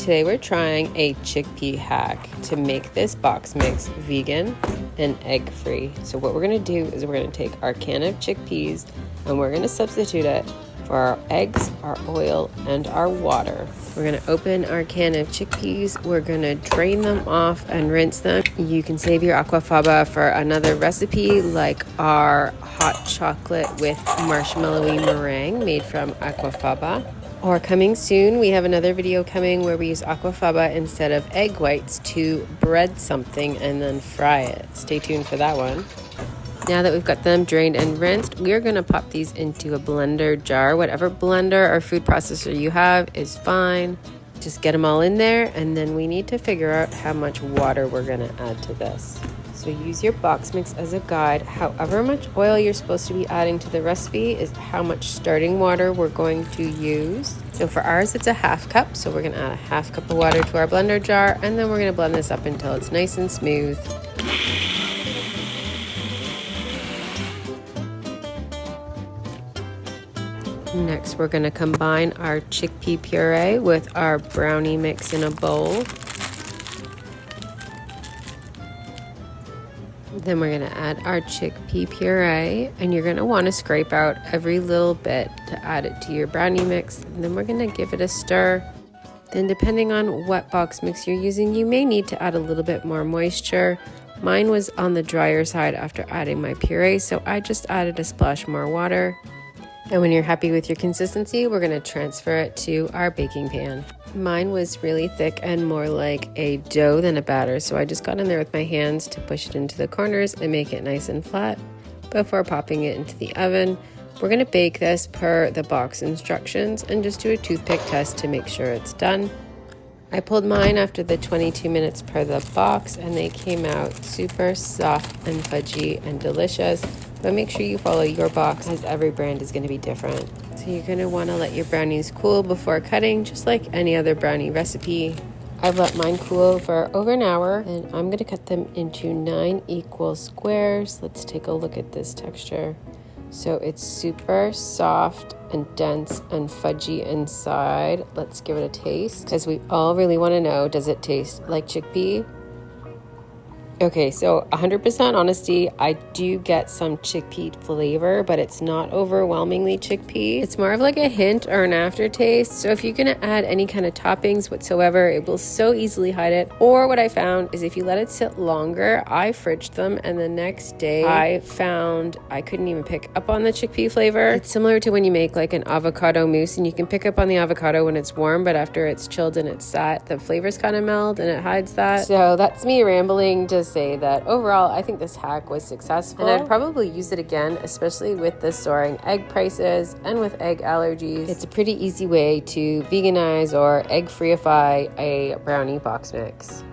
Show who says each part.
Speaker 1: Today we're trying a chickpea hack to make this box mix vegan and egg-free. So what we're going to do is we're going to take our can of chickpeas and we're going to substitute it for our eggs, our oil, and our water. We're going to open our can of chickpeas. We're going to drain them off and rinse them. You can save your aquafaba for another recipe like our hot chocolate with marshmallowy meringue made from aquafaba. Or coming soon, we have another video coming where we use aquafaba instead of egg whites to bread something and then fry it. Stay tuned for that one. Now that we've got them drained and rinsed, we're going to pop these into a blender jar. Whatever blender or food processor you have is fine. Just get them all in there, and then we need to figure out how much water we're going to add to this. So use your box mix as a guide. However much oil you're supposed to be adding to the recipe is how much starting water we're going to use. So for ours, it's a half cup. So we're going to add a half cup of water to our blender jar, and then we're going to blend this up until it's nice and smooth. Next, we're going to combine our chickpea puree with our brownie mix in a bowl. Then we're going to add our chickpea puree, and you're going to want to scrape out every little bit to add it to your brownie mix. And then we're going to give it a stir. Then depending on what box mix you're using, you may need to add a little bit more moisture. Mine was on the drier side after adding my puree, so I just added a splash more water. And when you're happy with your consistency, we're going to transfer it to our baking pan. Mine was really thick and more like a dough than a batter, so I just got in there with my hands to push it into the corners and make it nice and flat before popping it into the oven. We're going to bake this per the box instructions and just do a toothpick test to make sure it's done. I pulled mine after the 22 minutes per the box, and they came out super soft and fudgy and delicious. But make sure you follow your box, as every brand is going to be different. So you're going to want to let your brownies cool before cutting, just like any other brownie recipe. I've let mine cool for over an hour, and I'm going to cut them into 9 equal squares. Let's take a look at this texture. So it's super soft and dense and fudgy inside. Let's give it a taste, because we all really want to know, does it taste like chickpea? Okay, so 100% honesty, I do get some chickpea flavor, but it's not overwhelmingly chickpea. It's more of like a hint or an aftertaste. So if you're gonna add any kind of toppings whatsoever, it will so easily hide it. Or what I found is if you let it sit longer, I fridged them, and the next day I found I couldn't even pick up on the chickpea flavor. It's similar to when you make like an avocado mousse, and you can pick up on the avocado when it's warm, but after it's chilled and it's sat, the flavors kind of meld and it hides that. So that's me rambling to say that overall I think this hack was successful, and I'd probably use it again, especially with the soaring egg prices and with egg allergies. It's a pretty easy way to veganize or egg-freeify a brownie box mix.